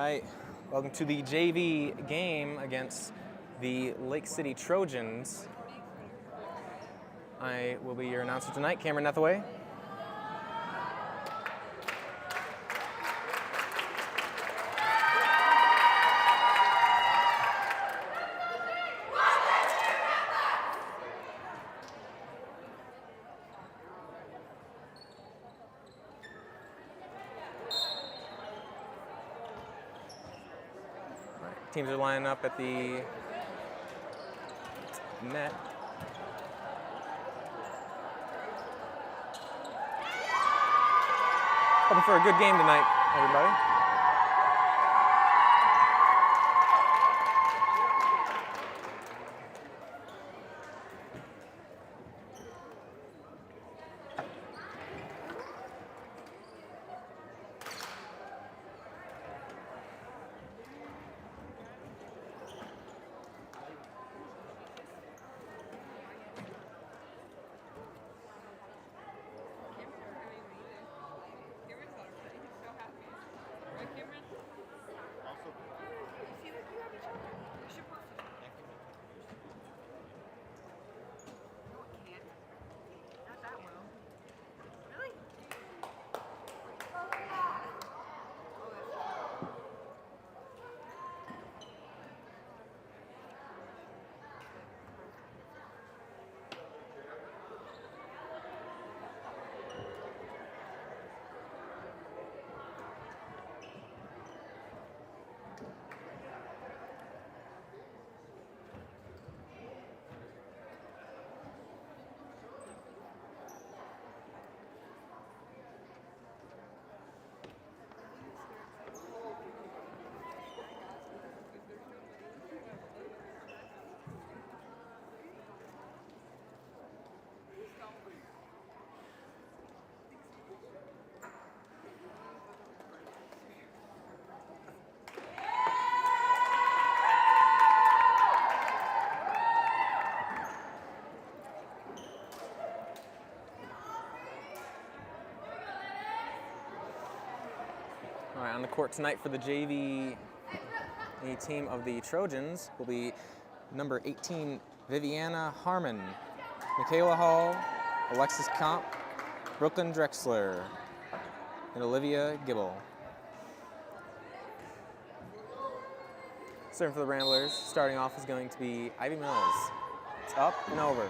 right, welcome to the JV game against the Lake City Trojans. I will be your announcer tonight, Cameron Nethaway. Teams are lining up at the net. Hoping for a good game tonight, everybody. All right, on the court tonight for the JV team of the Trojans will be number 18, Viviana Harmon, Michaela Hall, Alexis Comp, Brooklyn Drexler, and Olivia Gibble. Serving for the Ramblers, starting off is going to be Ivy Mills. It's up and over.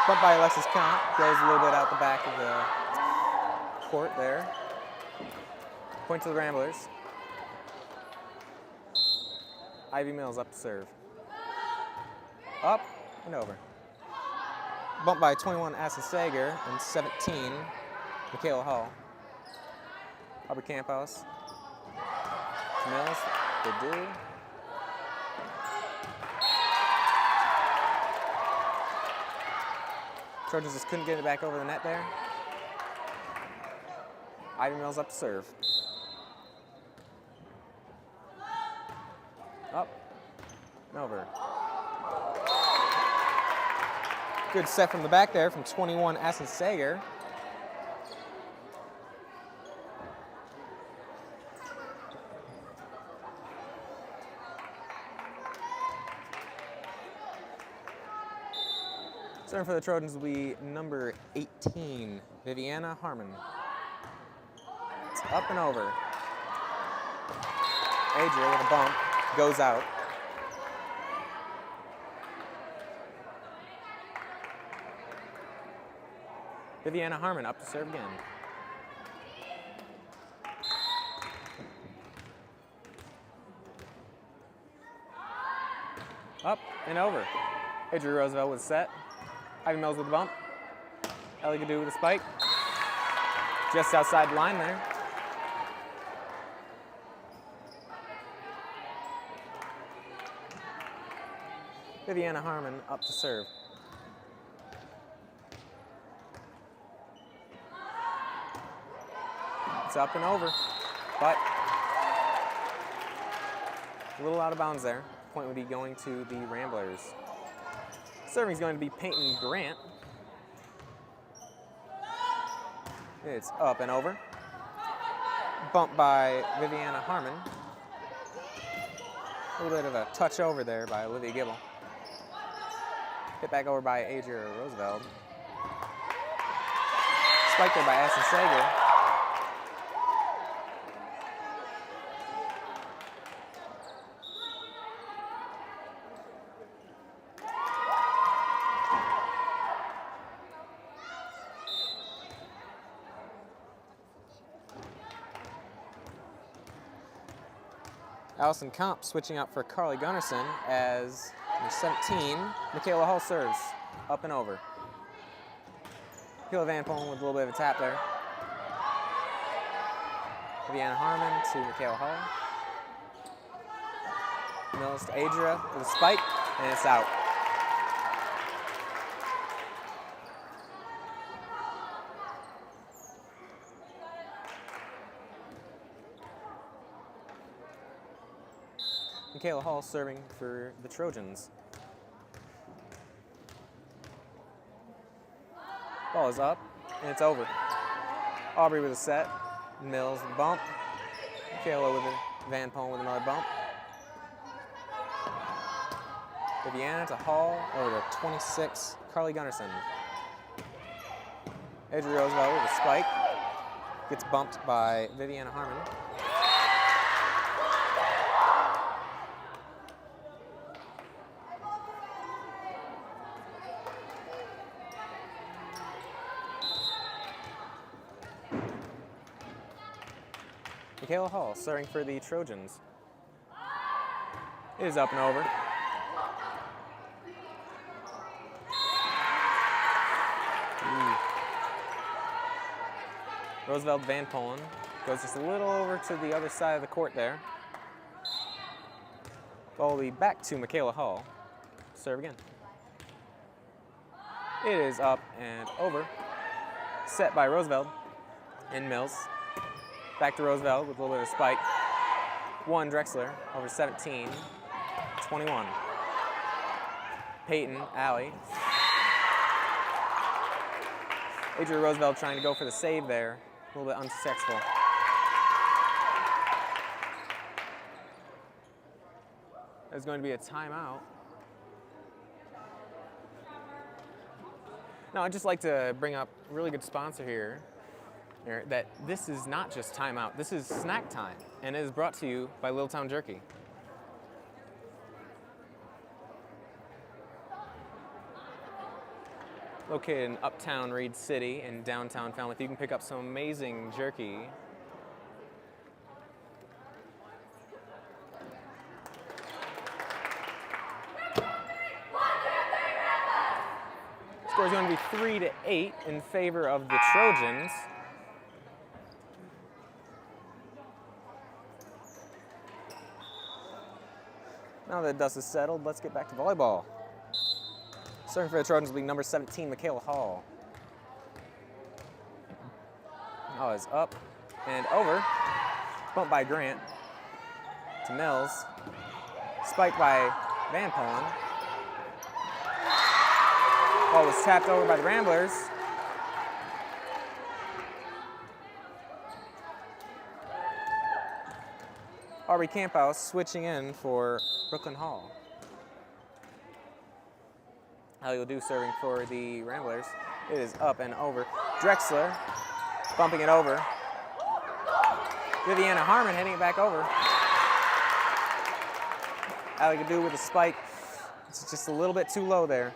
Bumped by Alexis Comp, goes a little bit out the back of the court there. Point to the Ramblers. Ivy Mills up to serve. Up and over. Bumped by 21 Asa Sager and 17 Michaela Hall. Aubrey Camphouse. Mills, good do. Trojans just couldn't get it back over the net there. Ivy Mills up to serve. Up and over. Good set from the back there from 21 Essen Sager. Serving for the Trojans will be number 18, Viviana Harmon. It's up and over. Adria with a bump, goes out. Viviana Harmon up to serve again. Up and over. Adria Roosevelt with a set. Ivy Mills with a bump. Ellie Gadoo with a spike. Just outside the line there. Viviana Harmon up to serve. It's up and over, but a little out of bounds there. Point would be going to the Ramblers. Serving is going to be Peyton Grant. It's up and over. Bump by Viviana Harmon. A little bit of a touch over there by Olivia Gibble. Hit back over by Adria Roosevelt. Spiked there by Aston Sager. Allison Komp switching out for Carly Gunnarsson as number 17, Michaela Hall serves, up and over. Michaela Van Polen with a little bit of a tap there. Viviana Harmon to Michaela Hall. Mills to Adria with a spike, and it's out. Michaela Hall serving for the Trojans. Ball is up, and it's over. Aubrey with a set. Mills with a bump. Michaela with a Van Polen with another bump. Viviana to Hall over to 26, Carly Gunnarsson. Adria Roosevelt with a spike. Gets bumped by Viviana Harmon. Michaela Hall serving for the Trojans. It is up and over. Roosevelt Van Polen goes just a little over to the other side of the court there. Ball will be back to Michaela Hall. Serve again. It is up and over. Set by Roosevelt and Mills. Back to Roosevelt with a little bit of a spike. 1 Drexler over 17, 21. Peyton, Alley. Adria Roosevelt trying to go for the save there. A little bit unsuccessful. There's going to be a timeout. Now, I'd just like to bring up a really good sponsor here, that this is not just timeout, this is snack time, and it is brought to you by Little Town Jerky. Located in uptown Reed City and downtown Falmouth, you can pick up some amazing jerky. Score is going to be 3-8 in favor of the Trojans. Now that the dust is settled, let's get back to volleyball. Serving for the Trojans will be number 17, Michaela Hall. Ball is up and over. Bumped by Grant to Mills. Spiked by Van Polen. Ball was tapped over by the Ramblers. Aubrey Camphouse switching in for Brooklyn Hall. Allie Ledoux serving for the Ramblers. It is up and over. Drexler bumping it over. Viviana Harmon hitting it back over. Allie Ledoux with a spike. It's just a little bit too low there.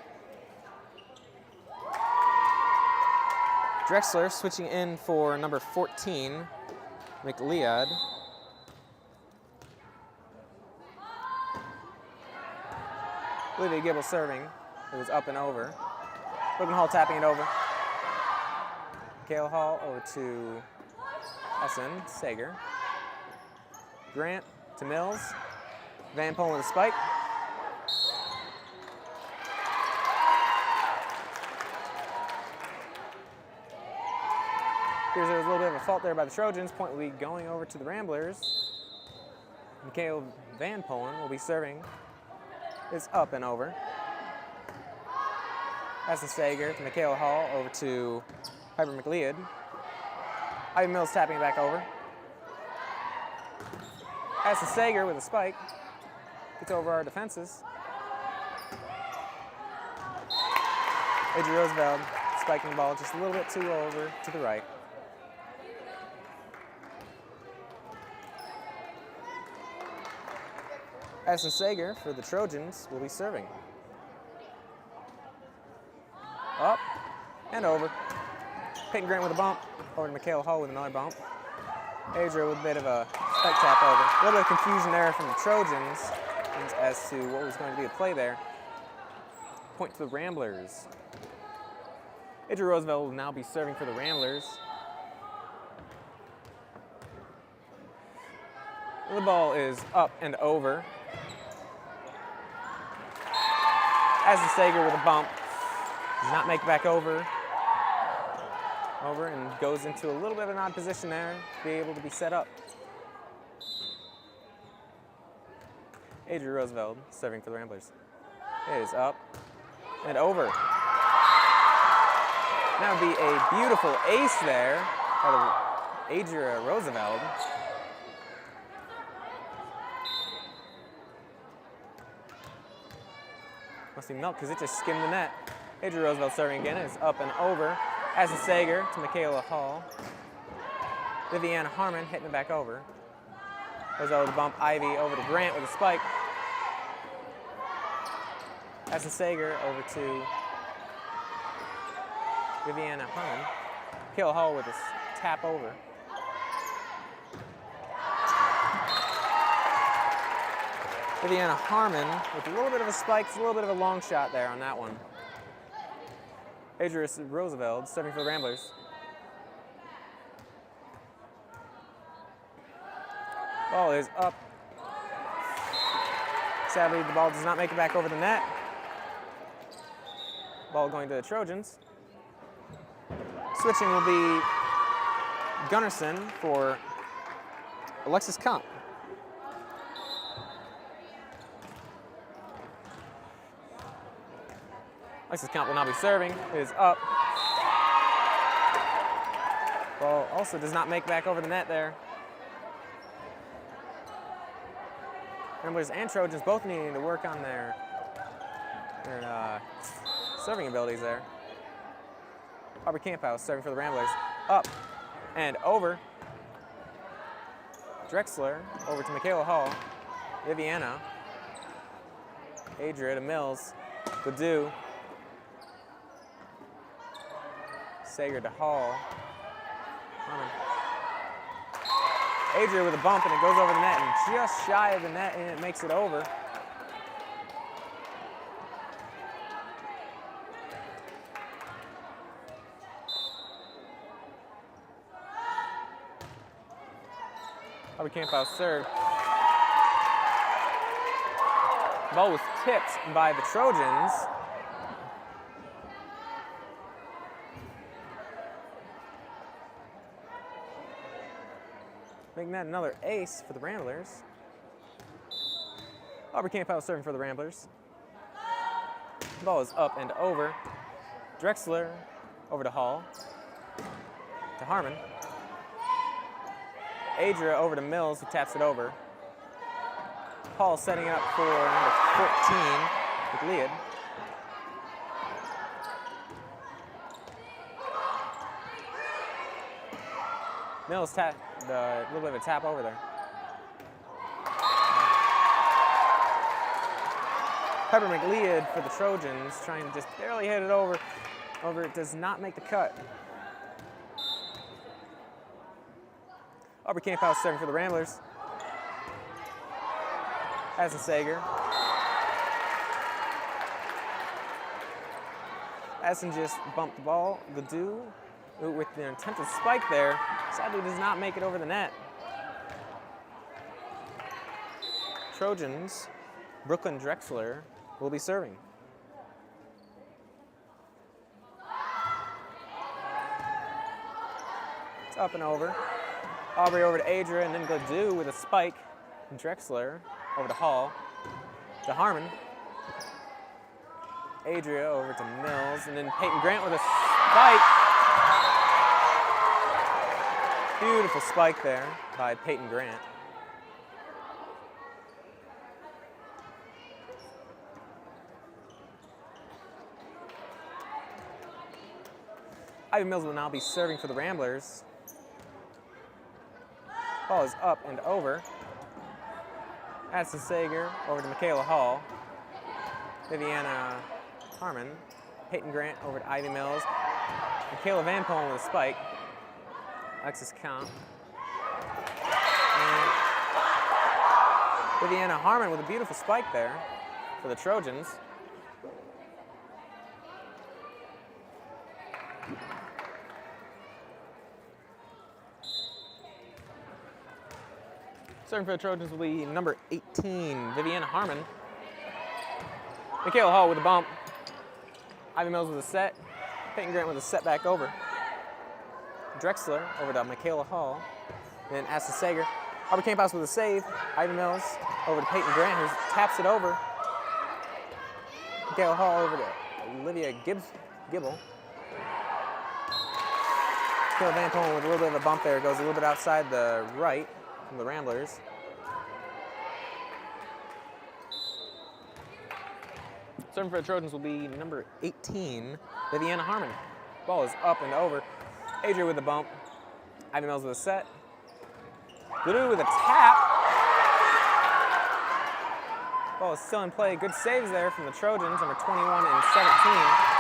Drexler switching in for number 14, McLeod. Olivia Gibble serving. It was up and over. Brooklyn Hall tapping it over. Michaela Hall over to Essen, Sager. Grant to Mills. Van Polen with a spike. Appears there was a little bit of a fault there by the Trojans. Point will be going over to the Ramblers. Michaela Van Polen will be serving. It's up and over. Essen Sager to Michaela Hall over to Piper McLeod. Ivy Mills tapping it back over. Pass to Sager with a spike. Gets over our defenses. Adrian Roosevelt spiking the ball just a little bit too over to the right. Addison Sager for the Trojans will be serving. Up and over. Peyton Grant with a bump. Over to Michaela Hall with another bump. Adria with a bit of a spike tap over. A little bit of confusion there from the Trojans as to what was going to be the play there. Point to the Ramblers. Adria Roosevelt will now be serving for the Ramblers. The ball is up and over. Addison Sager with a bump. Does not make it back over and goes into a little bit of an odd position there to be able to be set up. Adria Roosevelt serving for the Ramblers. It is up and over. That would be a beautiful ace there by Adria Roosevelt. Must be milk because it just skimmed the net. Adria Roosevelt serving again. It's up and over. Addison Sager to Michaela Hall. Viviana Harmon hitting it back over. Roosevelt with a bump. Ivy over to Grant with a spike. Addison Sager over to Viviana Harmon. Michaela Hall with a tap over. Viviana Harmon with a little bit of a spike, a little bit of a long shot there on that one. Adria Roosevelt serving for the Ramblers. Ball is up. Sadly, the ball does not make it back over the net. Ball going to the Trojans. Switching will be Gunnarsson for Alexis Kump. Alexis Kump will now be serving. It is up. Ball also does not make back over the net there. Ramblers and Trojans both needing to work on their serving abilities there. Aubrey Camphouse serving for the Ramblers. Up and over. Drexler over to Michaela Hall. Viviana. Adria to Mills. Ledoux. Sager to Hall. Adria with a bump and it goes over the net and just shy of the net and it makes it over. Aubrey Camphouse serve. Ball was tipped by the Trojans. Making that another ace for the Ramblers. Aubrey Camphouse serving for the Ramblers. The ball is up and over. Drexler over to Hall. To Harmon. Adria over to Mills, who taps it over. Hall setting up for number 14 with Lead. Mills tap, a little bit of a tap over there. Pepper McLeod for the Trojans, trying to just barely hit it over. It does not make the cut. Aubrey Camphouse serving for the Ramblers. Addison Sager. Addison just bumped the ball. Ledoux with the attempted spike there. Sadly does not make it over the net. Trojans, Brooklyn Drexler will be serving. It's up and over. Aubrey over to Adria and then Ledoux with a spike. Drexler over to Hall. To Harmon. Adria over to Mills and then Peyton Grant with a spike. Beautiful spike there by Peyton Grant. Ivy Mills will now be serving for the Ramblers. Ball is up and over. Addison Sager over to Michaela Hall. Viviana Harmon. Peyton Grant over to Ivy Mills. Michaela Van Polen with a spike. Alexis Count. And Viviana Harmon with a beautiful spike there for the Trojans. Serving for the Trojans will be number 18, Viviana Harmon. Michaela Hall with a bump. Ivy Mills with a set. Peyton Grant with a set back over. Drexler over to Michaela Hall. Then Addison Sager. Aubrey Camphouse with a save. Ivy Mills over to Peyton Grant, who taps it over. Michaela Hall over to Olivia Gibble. Michaela Van Polen with a little bit of a bump there. Goes a little bit outside the right from the Ramblers. Serving for the Trojans will be number 18, Viviana Harmon. Ball is up and over. Adria with the bump. Ivy Mills with a set. Ludu with a tap. Ball is still in play. Good saves there from the Trojans, number 21 and 17.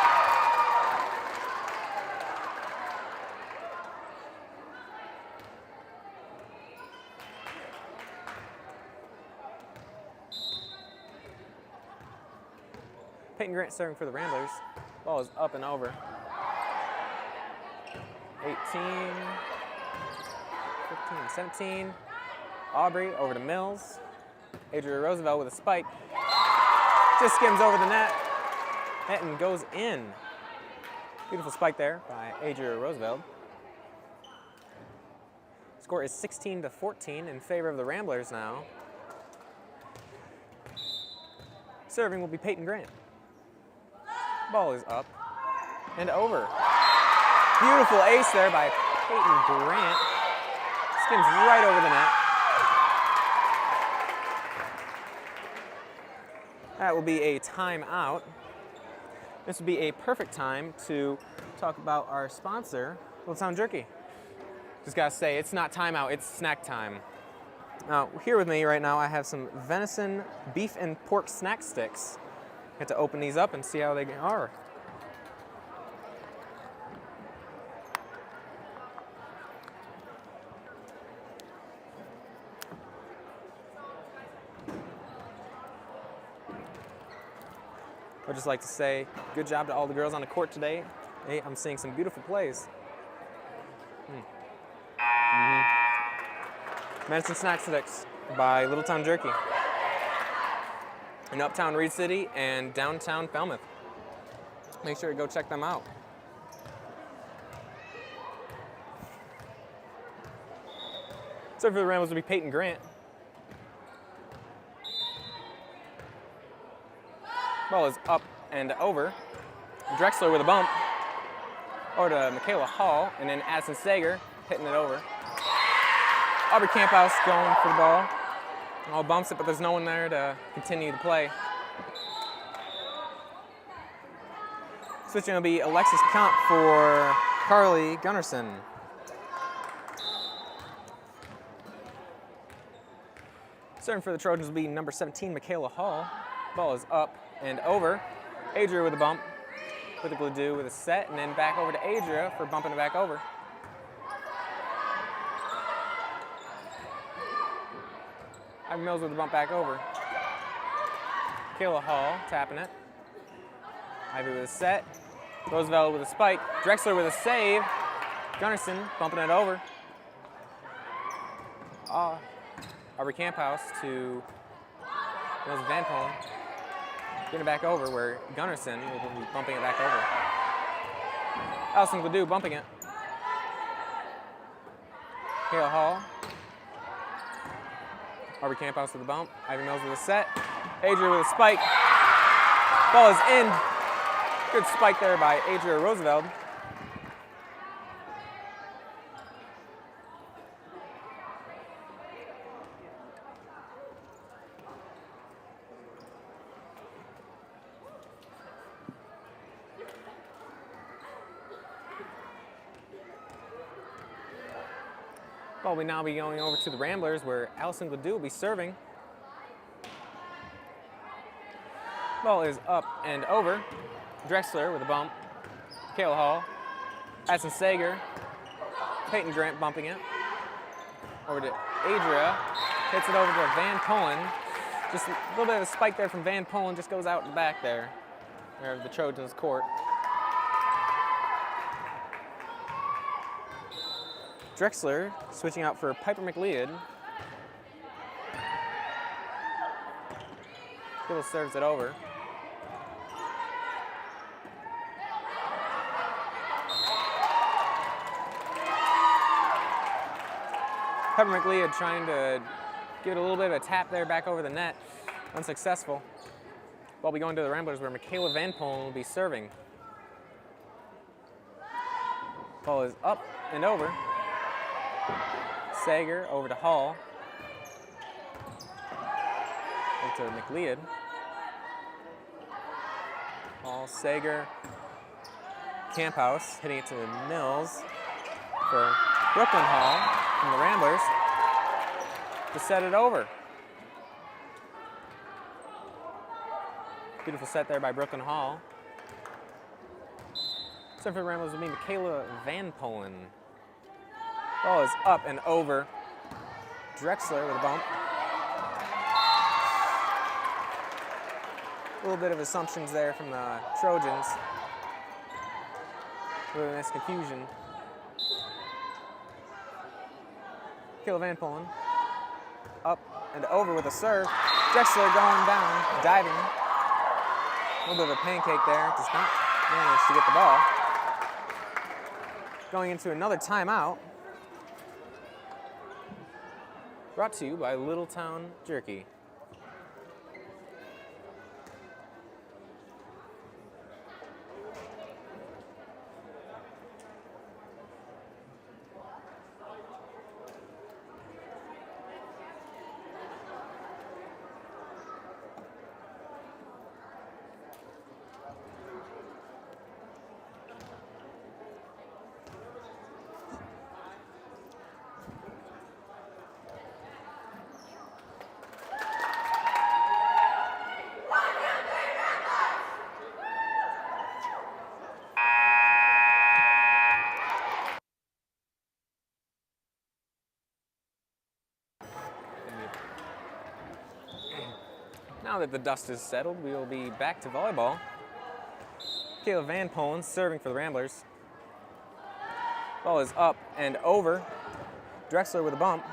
Peyton Grant serving for the Ramblers. Ball is up and over. 18, 15, 17. Aubrey over to Mills. Adria Roosevelt with a spike. Just skims over the net. And goes in. Beautiful spike there by Adria Roosevelt. Score is 16-14 in favor of the Ramblers now. Serving will be Peyton Grant. Ball is up and over. Beautiful ace there by Peyton Grant. Skims right over the net. That will be a timeout. This would be a perfect time to talk about our sponsor, Little Town Jerky. Just gotta say, it's not timeout, it's snack time. Now, here with me right now, I have some venison, beef, and pork snack sticks. Get to open these up and see how they are. I'd just like to say good job to all the girls on the court today. Hey, I'm seeing some beautiful plays. Venison snack sticks by Little Town Jerky in Uptown Reed City and downtown Falmouth. Make sure to go check them out. Serving for the Ramblers will be Peyton Grant. Ball is up and over. Drexler with a bump. Over to Michaela Hall, and then Addison Sager hitting it over. Aubrey Camphouse going for the ball. All bumps it, but there's no one there to continue the play. Switching will be Alexis Comp for Carly Gunnarsson. Serving for the Trojans will be number 17, Michaela Hall. Ball is up and over. Adria with a bump. With a Gladue with a set, and then back over to Adria for bumping it back over. Ivy Mills with the bump back over. Michaela Hall tapping it. Ivy with a set. Roosevelt with a spike. Drexler with a save. Gunnarsson bumping it over. Aubrey Camphouse to Mills Van Polen. Getting it back over where Gunnarsson will be bumping it back over. Allison Gladue bumping it. Michaela Hall. Aubrey Camphouse with the bump. Ivy Mills with a set. Adria with a spike. Ball is in. Good spike there by Adria Roosevelt. Ball will now be going over to the Ramblers, where Allison Gladue will be serving. Ball is up and over. Drexler with a bump. Kayla Hall. Addison Sager. Peyton Grant bumping it. Over to Adria. Hits it over to Van Polen. Just a little bit of a spike there from Van Polen. Just goes out the back there. There of the Trojans court. Drexler switching out for Piper McLeod. Gibble serves it over. Piper McLeod trying to give it a little bit of a tap there back over the net. Unsuccessful. Ball will be going to the Ramblers, where Michaela Van Polen will be serving. Ball is up and over. Sager over to Hall. Over to McLeod. Hall, Sager, Camphouse hitting it to Mills for Brooklyn Hall from the Ramblers to set it over. Beautiful set there by Brooklyn Hall. Serving for the Ramblers will be Michaela Van Polen. Ball is up and over. Drexler with a bump. A little bit of assumptions there from the Trojans. A little nice confusion. Michaela Van Polen. Up and over with a serve. Drexler going down, diving. A little bit of a pancake there. Does not manage to get the ball. Going into another timeout. Brought to you by Littletown Jerky. Now that the dust is settled, we will be back to volleyball. Kayla Van Polen serving for the Ramblers. Ball is up and over. Drexler with a bump.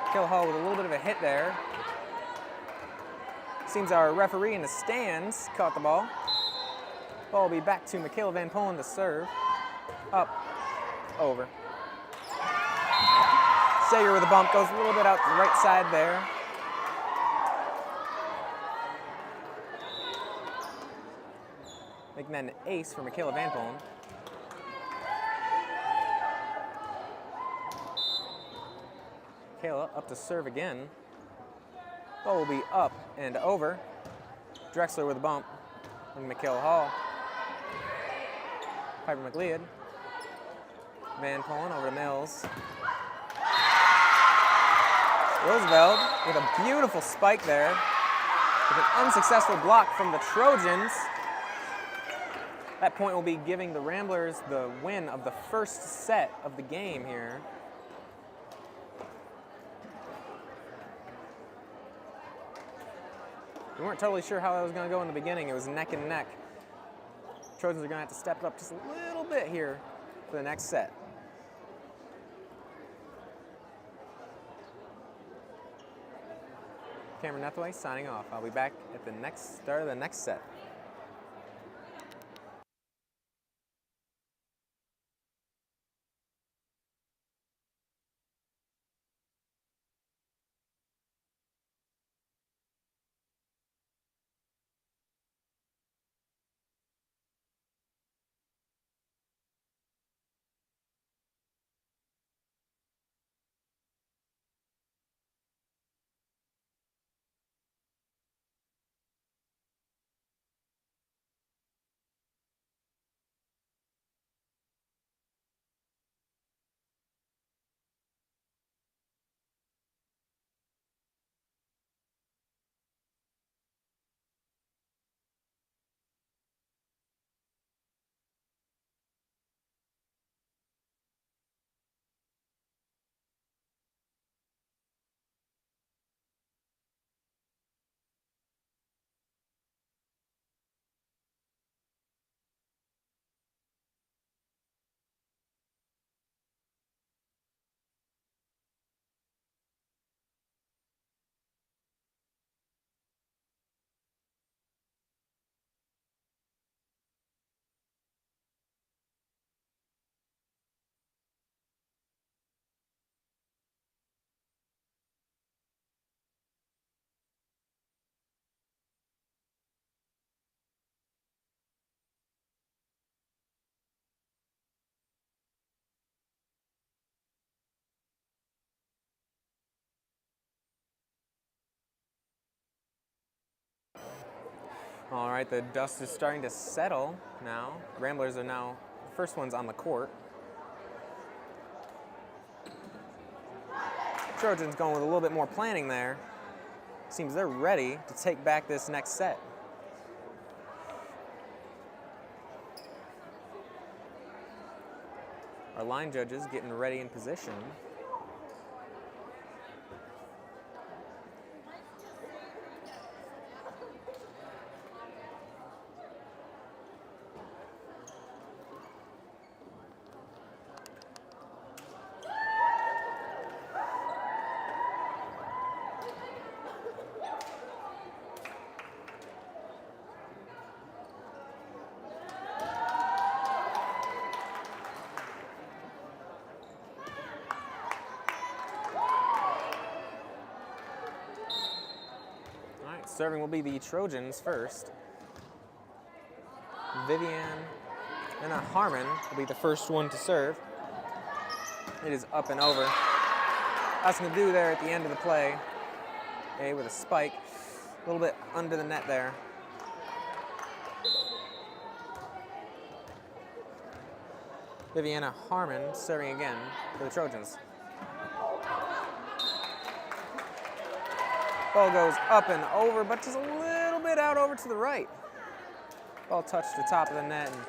Kayla Hall with a little bit of a hit there. Seems our referee in the stands caught the ball. Ball will be back to Michaela Van Polen to serve. Up, over. Sager with a bump, goes a little bit out to the right side there. Making that an ace for Michaela Van Polen. Michaela up to serve again. Ball will be up and over. Drexler with a bump. And Michaela Hall. Piper McLeod. Van Polen over to Mills. Roosevelt with a beautiful spike there. With an unsuccessful block from the Trojans. That point will be giving the Ramblers the win of the first set of the game here. We weren't totally sure how that was going to go in the beginning. It was neck and neck. Trojans are going to have to step it up just a little bit here for the next set. Cameron Nethaway signing off. I'll be back at the start of the next set. All right, the dust is starting to settle now. Ramblers are now the first ones on the court. Trojans going with a little bit more planning there. Seems they're ready to take back this next set. Our line judges getting ready in position. Serving will be the Trojans first. Viviana Harmon will be the first one to serve. It is up and over. Nothing to do there at the end of the play. With a spike, a little bit under the net there. Viviana Harmon serving again for the Trojans. Ball goes up and over, but just a little bit out over to the right. Ball touched the top of the net and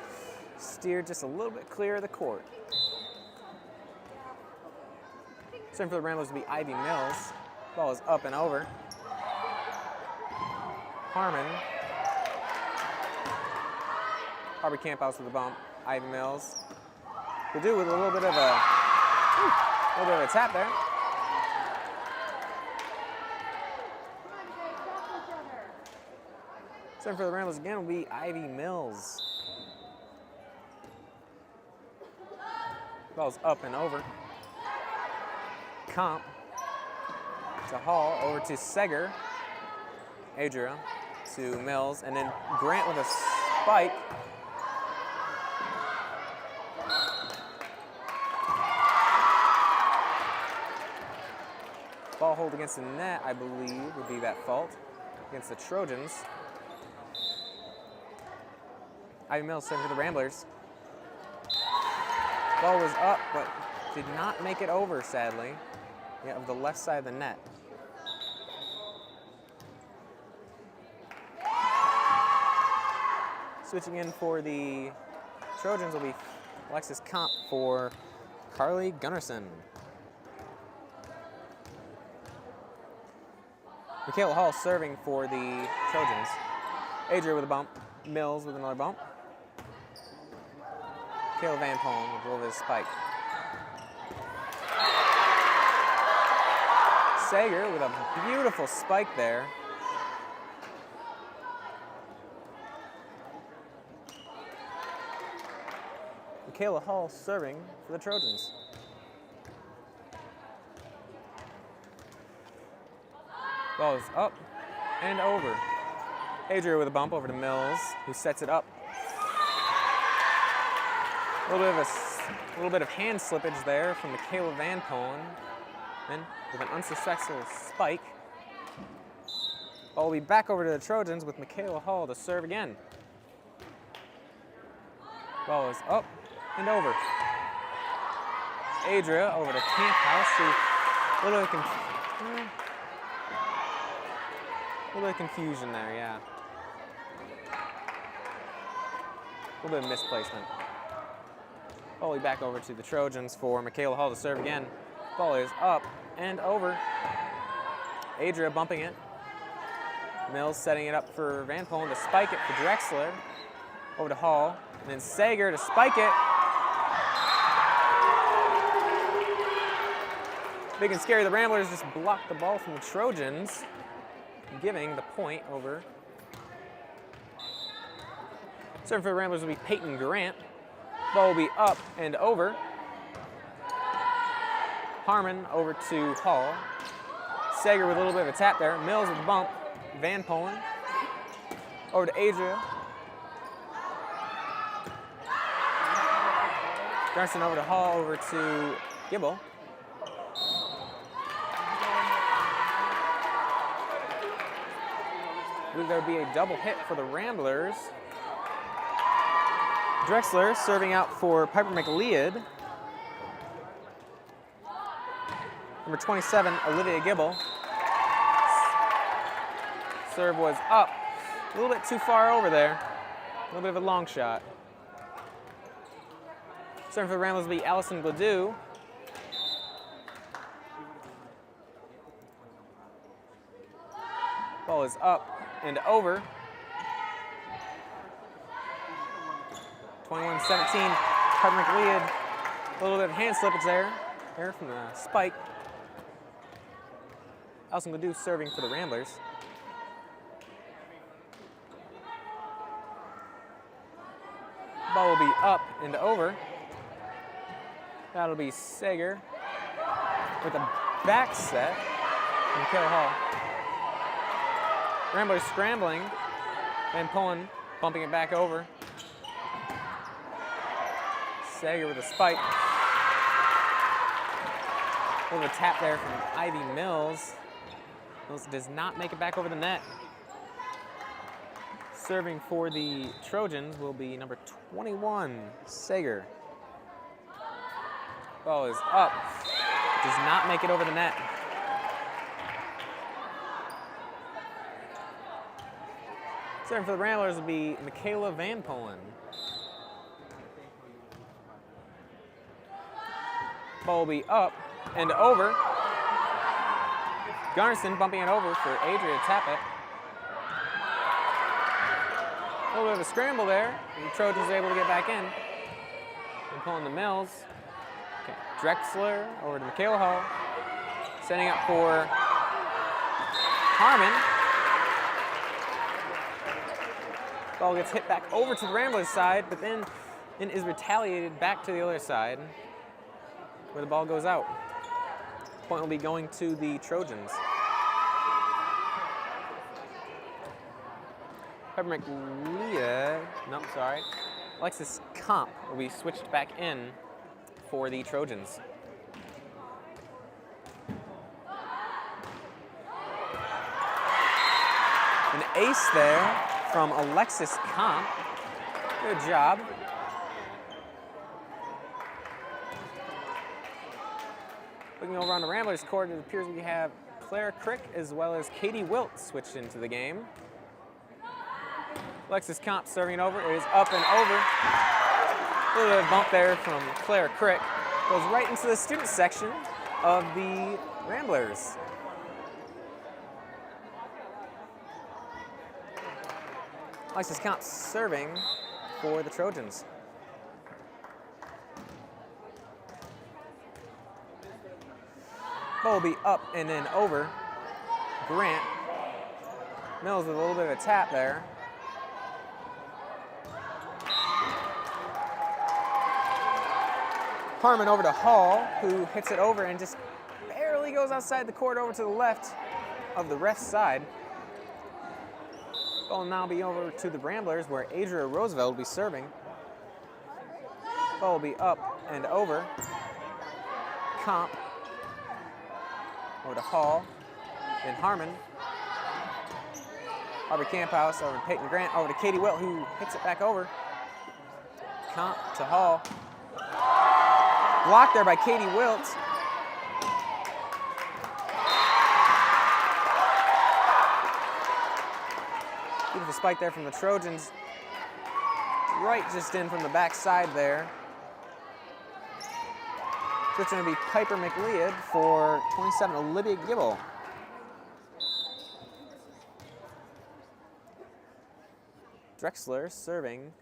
steered just a little bit clear of the court. Serving for the Ramblers to be Ivy Mills. Ball is up and over. Harmon. Harvey Camphouse with a bump. Ivy Mills. Could do with a little bit of a tap there. Serving for the Ramblers again will be Ivy Mills. Ball's up and over. Comp to Hall, over to Seger. Adria to Mills, and then Grant with a spike. Ball hold against the net, I believe, would be that fault against the Trojans. Ivy Mills serving for the Ramblers. Ball was up, but did not make it over, sadly. Of the left side of the net. Switching in for the Trojans will be Alexis Comp for Carly Gunnarsson. Michaela Hall serving for the Trojans. Adria with a bump. Mills with another bump. Kayla Van Polen with a little bit of spike. Sager with a beautiful spike there. Michaela Hall serving for the Trojans. Ball is up and over. Adria with a bump over to Mills, who sets it up. A little bit of hand slippage there from Michaela Van Polen. Then with an unsuccessful spike. Ball will be back over to the Trojans with Michaela Hall to serve again. Ball is up and over. Adria over to Camphouse. A little bit of confusion there, yeah. A little bit of misplacement. Ball will be back over to the Trojans for Michaela Hall to serve again. Ball is up and over. Adria bumping it. Mills setting it up for Van Polen to spike it for Drexler. Over to Hall. And then Sager to spike it. Big and scary. The Ramblers just blocked the ball from the Trojans, giving the point over. Serving for the Ramblers will be Peyton Grant. Ball will be up and over. Harmon over to Hall. Sager with a little bit of a tap there. Mills with a bump. Van Polen. Over to Adria. Garson over to Hall, over to Gibble. I believe there would be a double hit for the Ramblers. Drexler serving out for Piper McLeod. Number 27, Olivia Gibble. Serve was up. A little bit too far over there. A little bit of a long shot. Serving for the Ramblers will be Allison Gladue. Ball is up and over. 21-17, Piper McLeod. A little bit of hand slippage there from the spike. Allison Gladue serving for the Ramblers. Ball will be up and over. That'll be Sager with a back set from Michaela Hall. Ramblers scrambling. Van Poen bumping it back over. Sager with a spike. A little tap there from Ivy Mills. Mills does not make it back over the net. Serving for the Trojans will be number 21, Sager. Ball is up. Does not make it over the net. Serving for the Ramblers will be Michaela Van Poen. Ball will be up and over. Garnison bumping it over for Adria to tap it. A little bit of a scramble there, and the Trojans are able to get back in. And pulling the Mills. Okay. Drexler over to Michaela Hall. Setting up for Harmon. Ball gets hit back over to the Ramblers side, but then it is retaliated back to the other side, where the ball goes out. Point will be going to the Trojans. Piper McLeod, no, sorry. Alexis Comp will be switched back in for the Trojans. An ace there from Alexis Comp. Good job. Looking over on the Ramblers court, it appears we have Claire Crick as well as Katie Wilt switched into the game. Alexis Comp serving it over. It is up and over. A little bit of bump there from Claire Crick. Goes right into the student section of the Ramblers. Alexis Comp serving for the Trojans. Ball will be up and then over. Grant. Mills with a little bit of a tap there. Harmon over to Hall, who hits it over and just barely goes outside the court over to the left of the ref's side. Ball will now be over to the Ramblers, where Adria Roosevelt will be serving. Ball will be up and over. Comp over to Hall, then Harmon. Aubrey Camphouse over to Peyton Grant, over to Katie Wilt, who hits it back over. Comp to Hall. Blocked there by Katie Wilt. Beautiful spike there from the Trojans. Right just in from the back side there. So it's going to be Piper McLeod for 27, Olivia Gibble. Drexler serving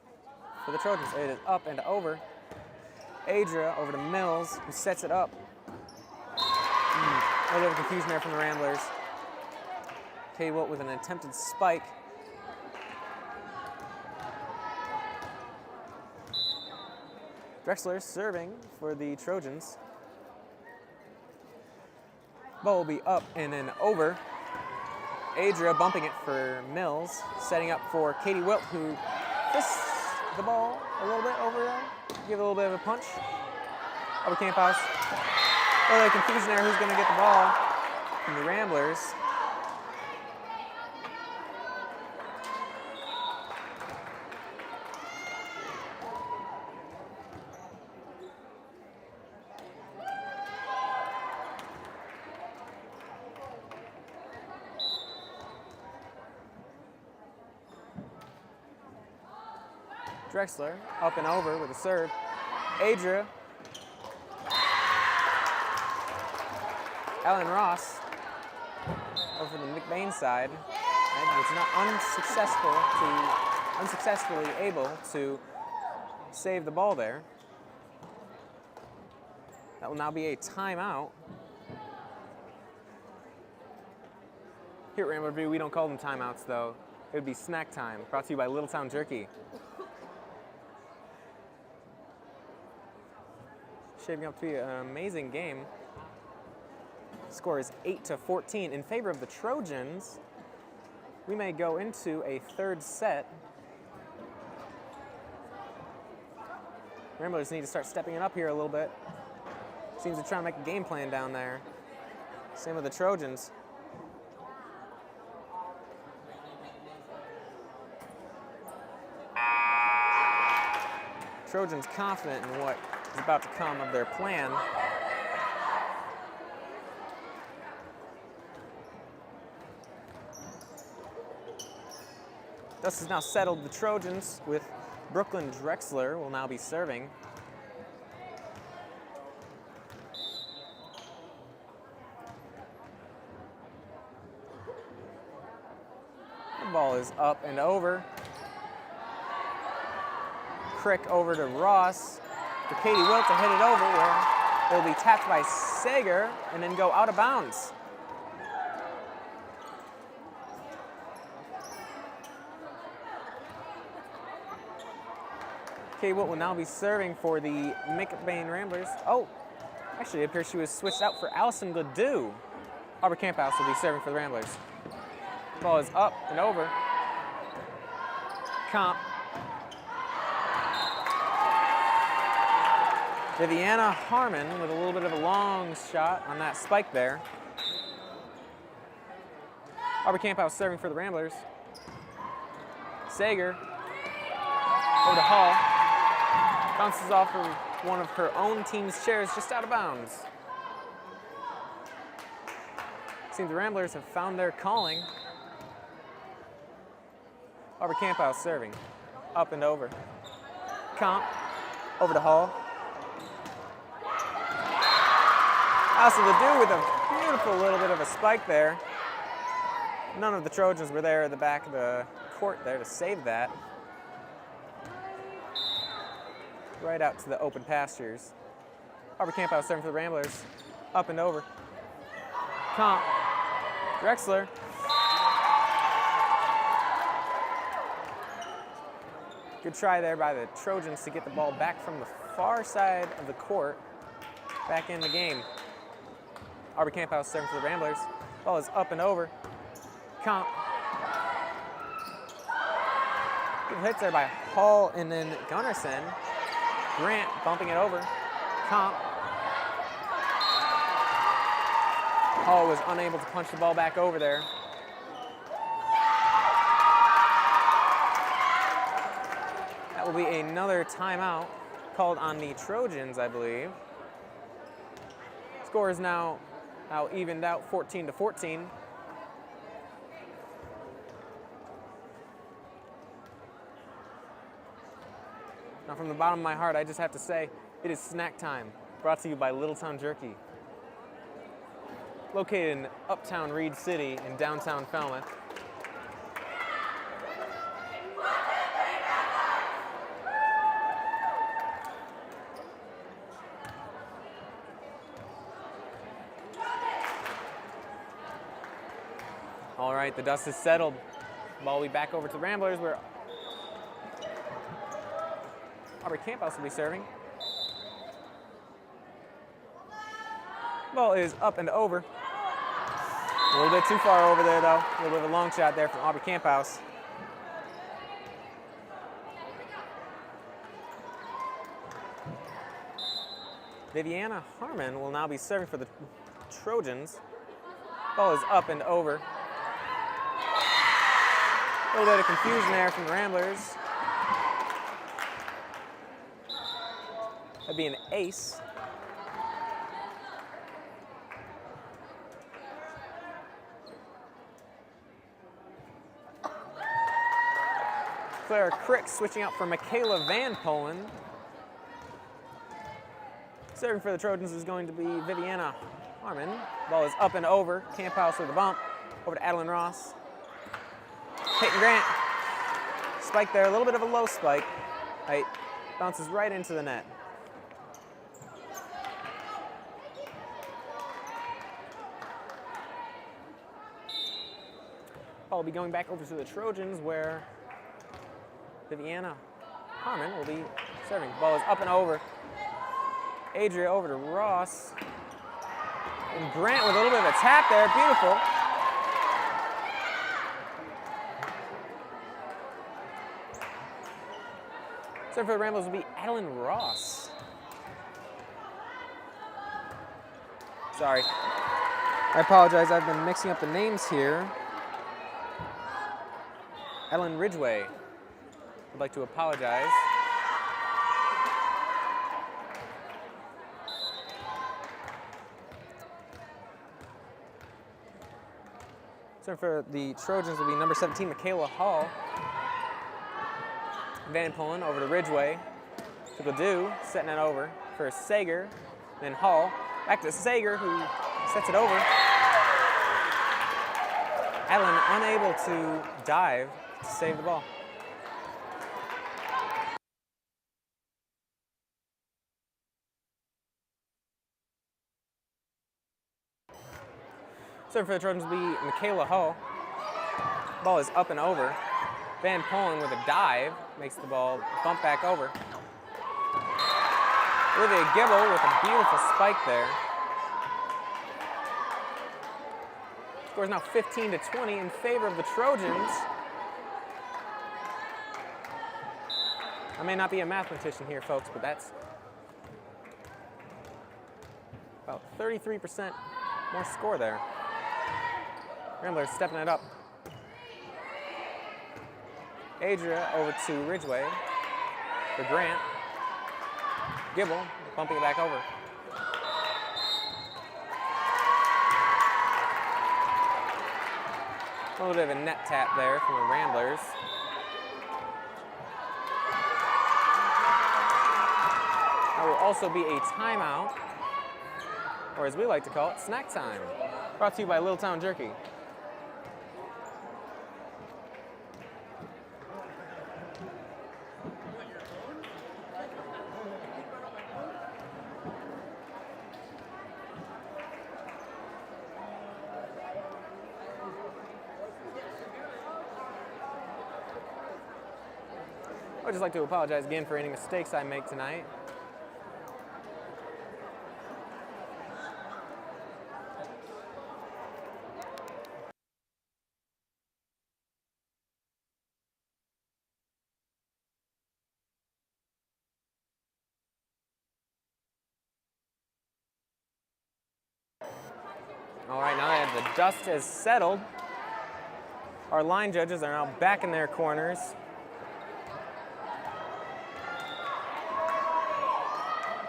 for the Trojans. It is up and over. Adria over to Mills, who sets it up. A little bit of confusion there from the Ramblers. Katie Wilt with an attempted spike. Drexler serving for the Trojans. Ball will be up and then over. Adria bumping it for Mills, setting up for Katie Wilt, who fists the ball a little bit over there. Give it a little bit of a punch. Over Camphouse. A little bit of confusion there. Who's going to get the ball from the Ramblers? Drexler up and over with a serve. Adria. Ellen Ross over the McBain side. And was not unsuccessfully able to save the ball there. That will now be a timeout. Here at Rambler View, we don't call them timeouts, though. It would be snack time, brought to you by Littletown Jerky. Shaping up to be an amazing game. Score is 8-14 in favor of the Trojans. We may go into a third set. Ramblers need to start stepping it up here a little bit. Seems to try to make a game plan down there. Same with the Trojans. Trojans confident in what is about to come of their plan. Dust has now settled the Trojans with Brooklyn Drexler will now be serving. The ball is up and over. Crick over to Ross. For Katie Wilt to hit it over where it will be tapped by Sager and then go out of bounds. Katie Wilt will now be serving for the McBain Ramblers. Oh, actually it appears she was switched out for Allison Gladue. Aubrey Camphouse will be serving for the Ramblers. Ball is up and over. Comp. Viviana Harmon with a little bit of a long shot on that spike there. Aubrey Camphouse serving for the Ramblers. Sager over to Hall. Bounces off of one of her own team's chairs just out of bounds. Seems the Ramblers have found their calling. Aubrey Camphouse serving. Up and over. Comp over to Hall. Allison Ledoux with a beautiful little bit of a spike there. None of the Trojans were there at the back of the court there to save that. Right out to the open pastures. Aubrey Camphouse serving for the Ramblers. Up and over. Comp. Drexler. Good try there by the Trojans to get the ball back from the far side of the court. Back in the game. Aubrey Camphouse serving for the Ramblers. Ball is up and over. Comp. Good hits there by Hall and then Gunnarsson. Grant bumping it over. Comp. Hall was unable to punch the ball back over there. That will be another timeout called on the Trojans, I believe. Score is now evened out 14-14. Now from the bottom of my heart, I just have to say, it is snack time, brought to you by Littletown Jerky. Located in uptown Reed City in downtown Falmouth. All right, the dust is settled. Ball will be back over to the Ramblers where Aubrey Camphouse will be serving. Ball is up and over. A little bit too far over there, though. A little bit of a long shot there from Aubrey Camphouse. Viviana Harmon will now be serving for the Trojans. Ball is up and over. A little bit of confusion there from the Ramblers. That'd be an ace. Claire Crick switching out for Michaela Van Polen. Serving for the Trojans is going to be Viviana Harmon. Ball is up and over. Camphouse with a bump. Over to Adeline Ross. Peyton Grant. Spike there, a little bit of a low spike. Right, bounces right into the net. Ball will be going back over to the Trojans where Viviana Harmon will be serving. Ball is up and over. Adria over to Ross. And Grant with a little bit of a tap there. Beautiful. Serving for the Ramblers will be Adeline Ross. Sorry. I apologize. I've been mixing up the names here. Ellen Ridgway. I'd like to apologize. So for the Trojans will be number 17, Michaela Hall. Van Polen over to Ridgway. To Gladue, setting it over for Sager. Then Hall. Back to Sager, who sets it over. Adeline unable to dive to save the ball. Serving for the Trojans will be Michaela Hall. Ball is up and over. Van Polen with a dive makes the ball bump back over. Olivia Gibble with a beautiful spike there. Score is now 15-20 in favor of the Trojans. I may not be a mathematician here, folks, but that's about 33% more score there. Ramblers stepping it up. Adria over to Ridgway for Grant. Gibble bumping it back over. A little bit of a net tap there from the Ramblers. There will also be a timeout, or as we like to call it, snack time. Brought to you by Little Town Jerky. I would just like to apologize again for any mistakes I make tonight. All right, now that the dust has settled, our line judges are now back in their corners.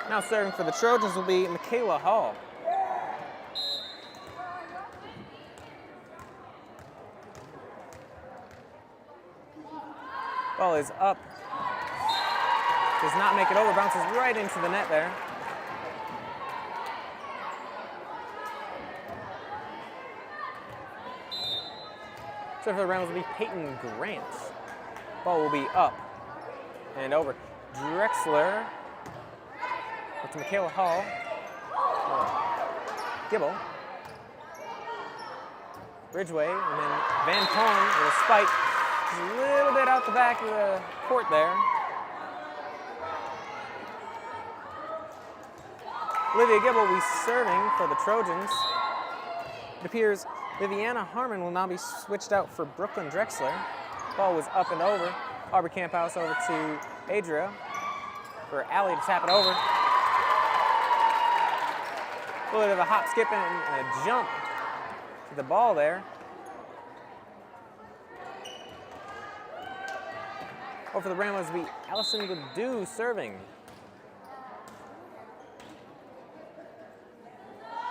Now serving for the Trojans will be Michaela Hall. Ball is up. Does not make it over, bounces right into the net there. So for the Ramblers will be Peyton Grant. Ball will be up and over. Drexler up to Michaela Hall. Gibble. Ridgway, and then Van Polen with a spike. Just a little bit out the back of the court there. Olivia Gibble will be serving for the Trojans. It appears Viviana Harmon will now be switched out for Brooklyn Drexler. Ball was up and over. Aubrey Camphouse over to Adria for Allie to tap it over. A little bit of a hop, skip, and a jump to the ball there. Over for the Ramblers will be Allison Gladue serving.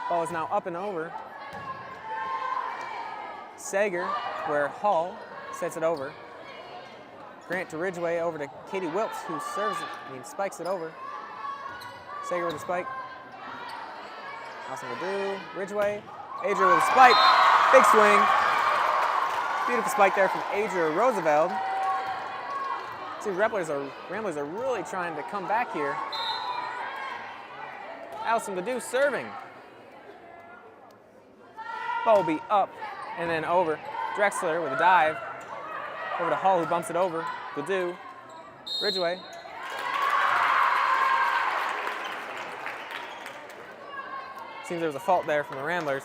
Ball is now up and over. Sager, where Hall sets it over. Grant to Ridgway, over to Katie Wilkes, who spikes it over. Sager with a spike. Awesome to do. Ridgway. Adria with a spike. Big swing. Beautiful spike there from Adria Roosevelt. See, Ramblers are really trying to come back here. Allison Ledoux serving. Ball will be up and then over. Drexler with a dive. Over to Hall, who bumps it over. Ledoux. Ridgway. Seems there was a fault there from the Ramblers.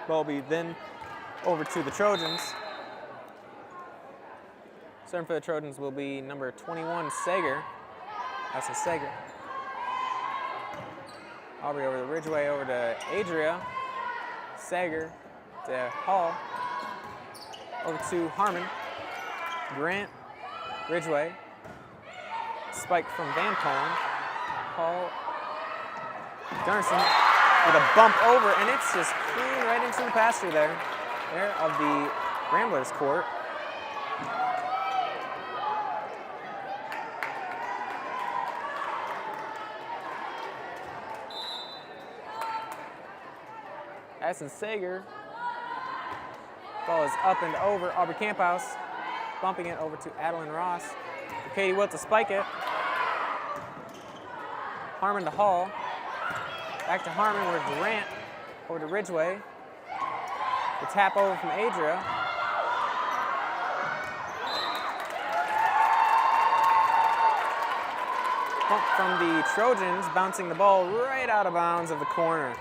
Ball will be then over to the Trojans. Serving for the Trojans will be number 21, Sager. That's a Sager. Aubrey over to Ridgway, over to Adria. Sager to Hall. Over to Harmon. Grant. Ridgway. Spike from Van Polen. Hall. Garnison with a bump over, and it's just clean right into the pasture there of the Ramblers court. Addison Sager. Ball is up and over. Aubrey Camphouse bumping it over to Adeline Ross. Katie Wilt to spike it. Harmon to Hall. Back to Harmon, over to Grant, over to Ridgway. The tap over from Adria. Bump from the Trojans, bouncing the ball right out of bounds of the corner.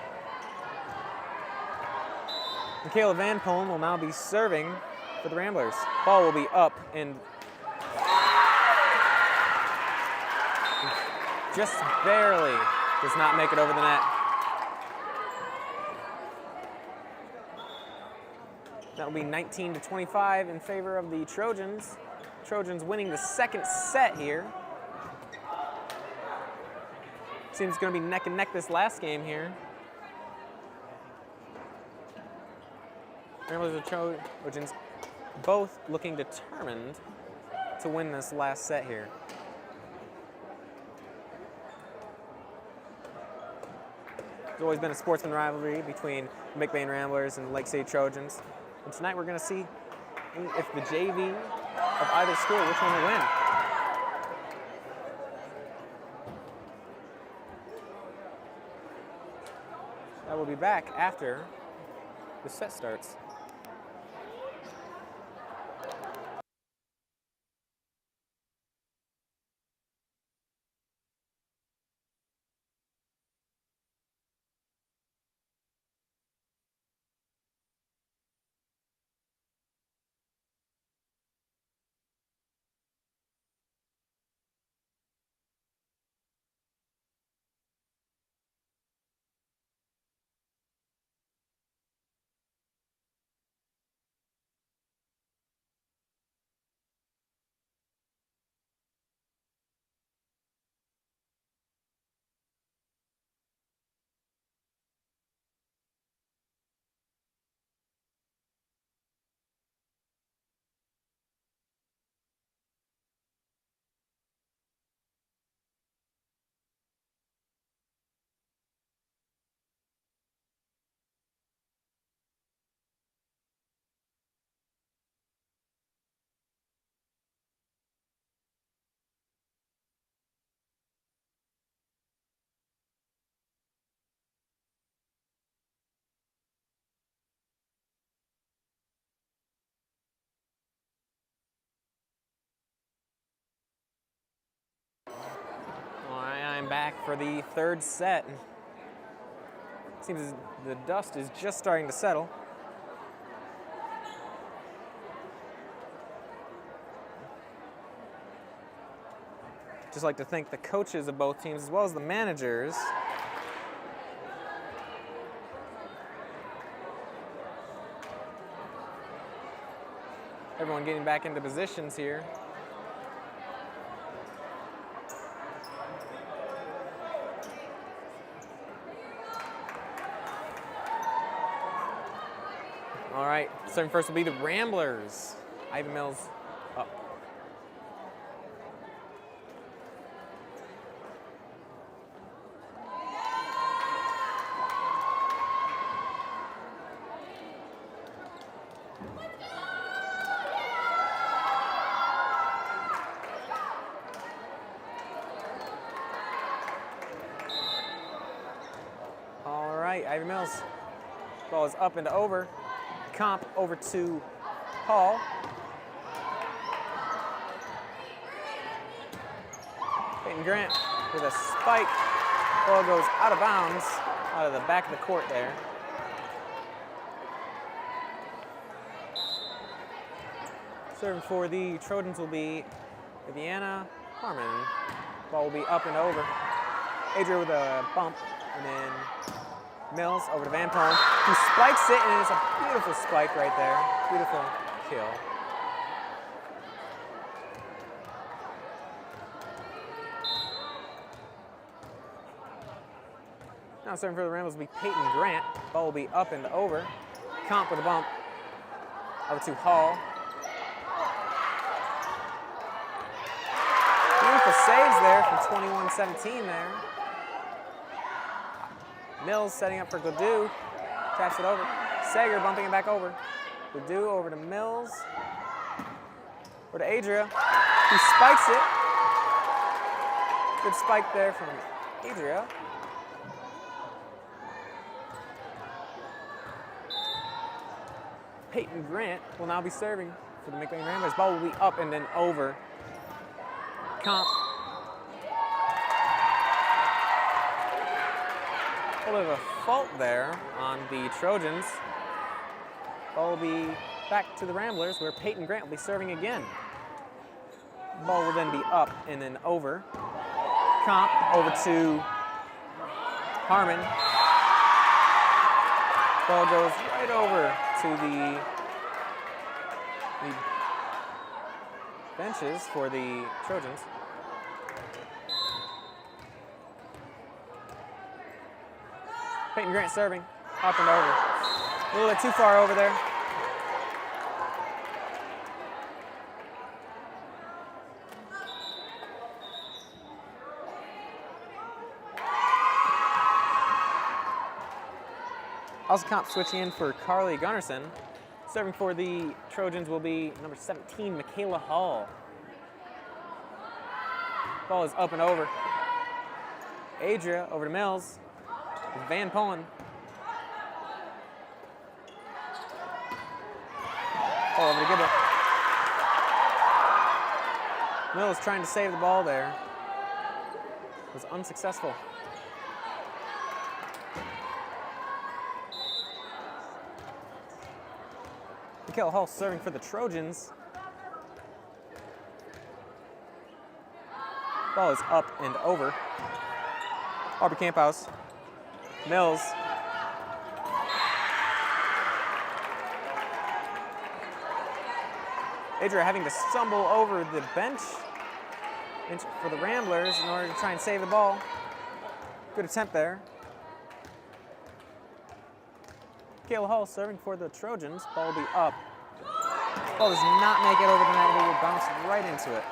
Michaela Van Polen will now be serving for the Ramblers. Ball will be up and just barely does not make it over the net. That will be 19-25 in favor of the Trojans. Trojans winning the second set here. Seems it's going to be neck and neck this last game here. Ramblers and Trojans both looking determined to win this last set here. There's always been a sportsman rivalry between the McBain Ramblers and the Lake City Trojans. And tonight we're going to see if the JV of either school, which one will win. That will be back after the set starts. I'm back for the third set. Seems the dust is just starting to settle. Just like to thank the coaches of both teams as well as the managers. Everyone getting back into positions here. All right, serving first will be the Ramblers. Ivan Mills up. Ivy Mills. Ball is up and over. Comp over to Hall. Peyton Grant with a spike. Ball goes out of bounds, out of the back of the court there. Serving for the Trojans will be Viviana Harmon. Ball will be up and over. Adria with a bump, and then Mills over to Van Polen, who spikes it, and it's a beautiful spike right there. Beautiful kill. Now serving for the Ramblers will be Peyton Grant. Ball will be up and over. Comp with a bump. Over to Hall. Beautiful saves there from 21-17 there. Mills setting up for Gladue. Taps it over. Sager bumping it back over. Gladue over to Mills. Over to Adria, who spikes it. Good spike there from Adria. Peyton Grant will now be serving for the McLean Ramblers. Ball will be up and then over. Comp. A little bit of a fault there on the Trojans. Ball will be back to the Ramblers, where Peyton Grant will be serving again. Ball will then be up and then over. Comp over to Harmon. Ball goes right over to the benches for the Trojans. Peyton Grant serving, up and over. A little bit too far over there. Also comp switching in for Carly Gunnarsson. Serving for the Trojans will be number 17, Michaela Hall. Ball is up and over. Adria over to Mills. Van Polen. Ball over to Gibble. Mills trying to save the ball there. Was unsuccessful. Michaela Hall serving for the Trojans. Ball is up and over. Aubrey Camphouse. Mills. Adria having to stumble over the bench for the Ramblers in order to try and save the ball. Good attempt there. Michaela Hall serving for the Trojans. Ball will be up. Ball does not make it over the net. It will bounce right into it.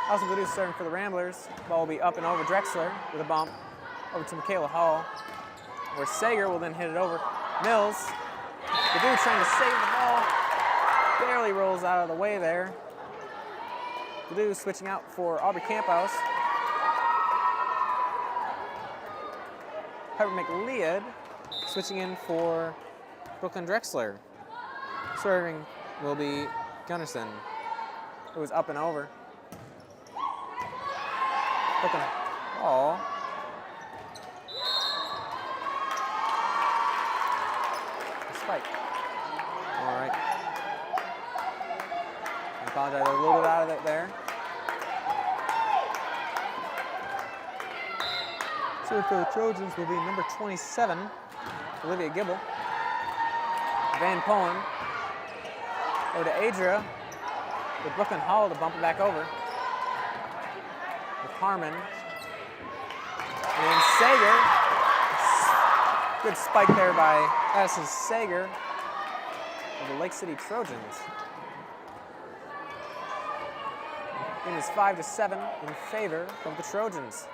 Also Gladue serving for the Ramblers. Ball will be up and over Drexler with a bump over to Michaela Hall, where Sager will then hit it over. Mills. Gladue trying to save the ball. Barely rolls out of the way there. Gladue switching out for Aubrey Camphouse. Piper McLeod switching in for Brooklyn Drexler. Serving will be Gunnarsson. It was up and over. Brooklyn ball. Spike. All right. I apologize, a little bit out of it there. So for the Trojans will be number 27, Olivia Gibble. Van Polen over to Adria with Brooklyn Hall to bump it back over. With Harmon. And Sager. Good spike there by Addison Sager of the Lake City Trojans. It is 5-7 in favor of the Trojans.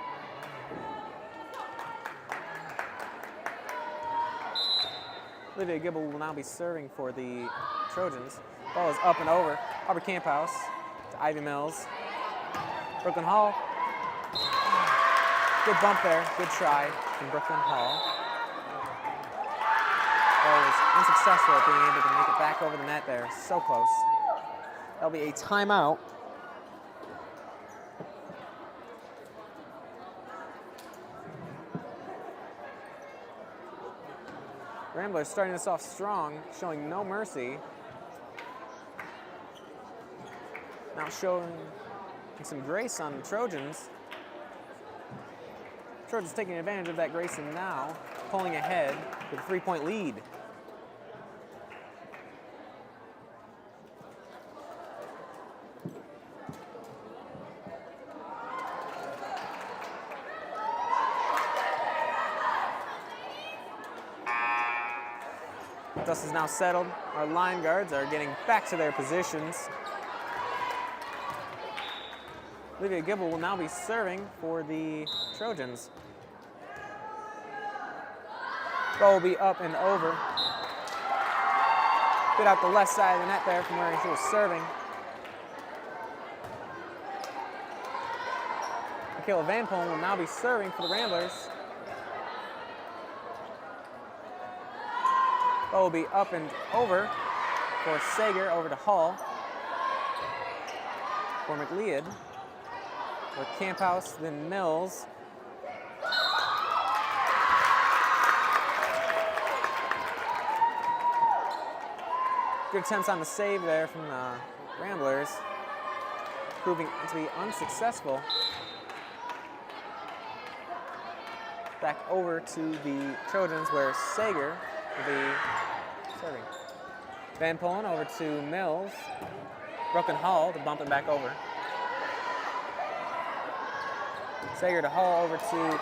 Olivia Gibble will now be serving for the Trojans. Ball is up and over. Aubrey Camphouse to Ivy Mills. Brooklyn Hall. Good bump there. Good try from Brooklyn Hall. Ball was unsuccessful at being able to make it back over the net there. So close. That'll be a timeout. Ramblers starting this off strong, showing no mercy. Now showing some grace on the Trojans. Trojans taking advantage of that grace and now pulling ahead with a 3-point lead. Dust is now settled. Our line guards are getting back to their positions. Olivia Gibble will now be serving for the Trojans. Ball will be up and over. Bit out the left side of the net there from where she was serving. Michaela Van Polen will now be serving for the Ramblers. Ball will be up and over for Sager, over to Hall. For McLeod. For Camphouse, then Mills. Good attempts on the save there from the Ramblers, proving to be unsuccessful. Back over to the Trojans where Sager will be serving. Van Polen over to Mills. Brooklyn Hall to bump it back over. Sager to Hall over to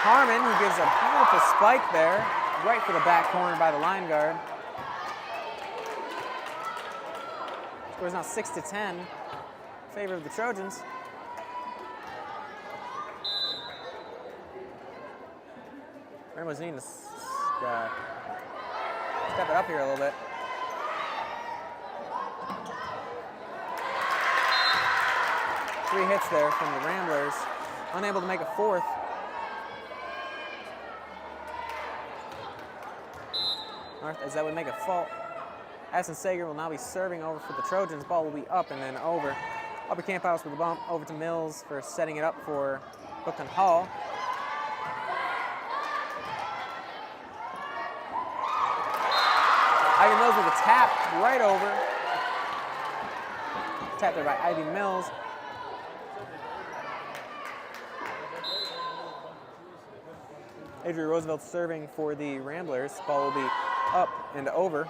Harmon, who gives a beautiful spike there, right for the back corner by the line guard. Score is now 6-10 in favor of the Trojans. Ramblers needing to step it up here a little bit. Three hits there from the Ramblers. Unable to make a fourth. As that would make a fault. Addison Sager will now be serving over for the Trojans. Ball will be up and then over. Aubrey Camphouse with a bump over to Mills for setting it up for Brooklyn Hall. Ivy Mills with a tap right over. Tap there by Ivy Mills. Adria Roosevelt serving for the Ramblers. Ball will be up and over.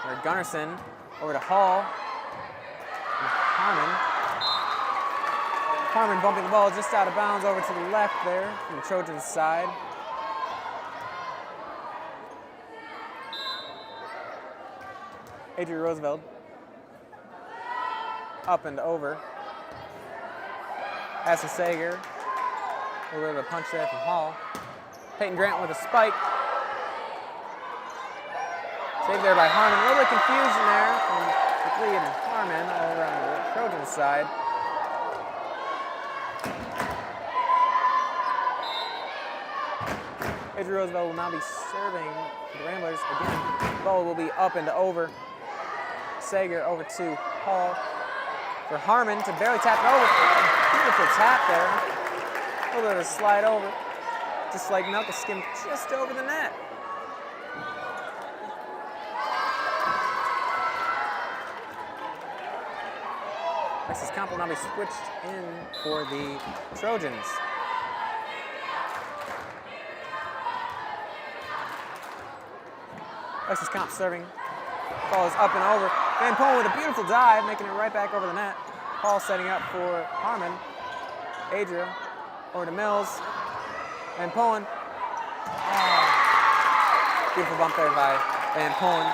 Or Gunnarsson over to Hall. And Harmon bumping the ball just out of bounds over to the left there from the Trojans' side. Adria Roosevelt up and over. Addison Sager. A little bit of a punch there from Hall. Peyton Grant with a spike. Saved there by Harmon. A little bit of confusion there from McLeod and Harmon over on the Trojans' side. Adria Roosevelt will now be serving for the Ramblers. Again, the ball will be up and over. Sager over to Hall for Harmon to barely tap it over. Beautiful tap there. A little bit of a slide over. Just like milk, a skim just over the net. Alexis Comp will now be switched in for the Trojans. Alexis Comp serving. Ball is up and over. Van Polen with a beautiful dive, making it right back over the net. Paul setting up for Harmon. Adria over to Mills. Van Polen. Oh. Beautiful bump there by Van Polen.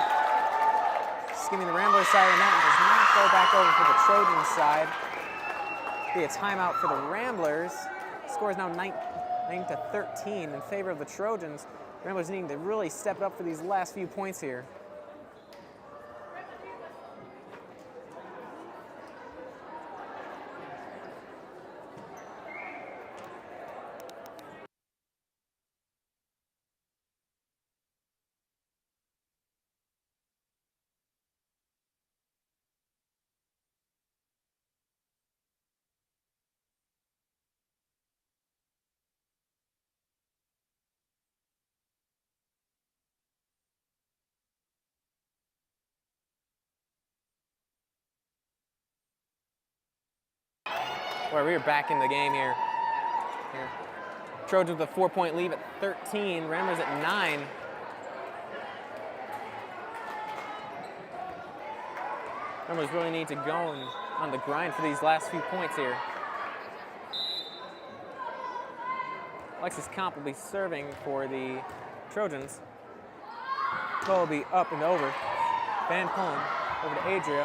Skimming the Ramblers side of the net and does not go back over for the Trojans side. Be a timeout for the Ramblers. Score is now 9-13 in favor of the Trojans. Ramblers needing to really step it up for these last few points here. Well, we are back in the game here. Trojans with a 4-point lead at 13. Ramblers at 9. Ramblers really need to go on the grind for these last few points here. Alexis Comp will be serving for the Trojans. Ball will be up and over. Van Pullen over to Adria,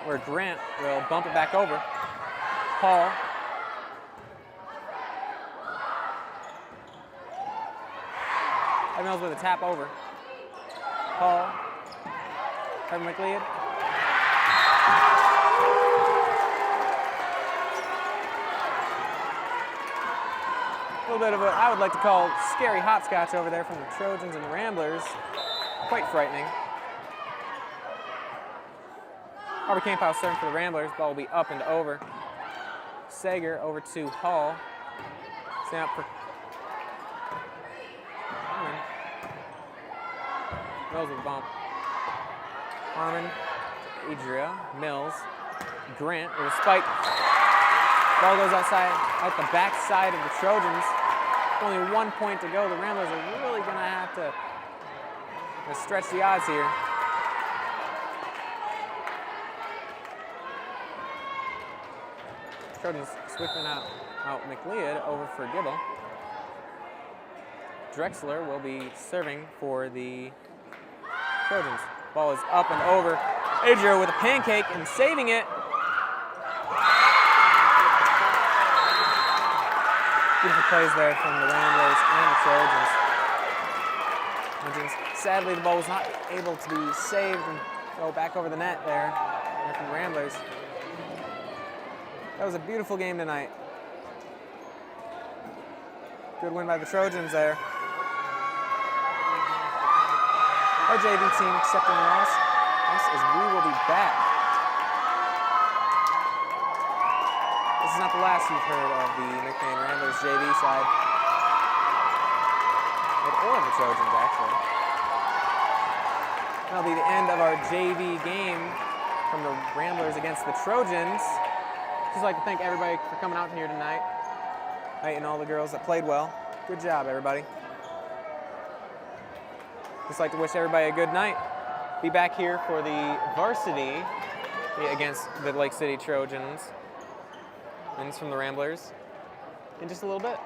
where Grant will bump it back over. Hall. Mills with a tap over. Hall. Kevin McLeod. A little bit of what I would like to call scary hopscotch over there from the Trojans and the Ramblers. Quite frightening. Harvey Camphouse serving for the Ramblers. Ball will be up and over. Sager over to Hall. Snap for Harmon. Mills with a bump. Harmon, Adria, Mills, Grant with a spike. Ball goes outside, out the back side of the Trojans. Only 1 point to go. The Ramblers are really going to have to stretch the odds here. Trojans switching out McLeod over for Gibble. Drexler will be serving for the Trojans. Ball is up and over. Adria with a pancake and saving it. Beautiful plays there from the Ramblers and the Trojans. Sadly, the ball was not able to be saved and go back over the net there from the Ramblers. That was a beautiful game tonight. Good win by the Trojans there. Our JV team accepting the loss as we will be back. This is not the last you've heard of the nickname Ramblers JV side. Or of the Trojans, actually. That'll be the end of our JV game from the Ramblers against the Trojans. Just like to thank everybody for coming out here tonight. And all the girls that played well. Good job, everybody. Just like to wish everybody a good night. Be back here for the varsity against the Lake City Trojans. And it's from the Ramblers in just a little bit.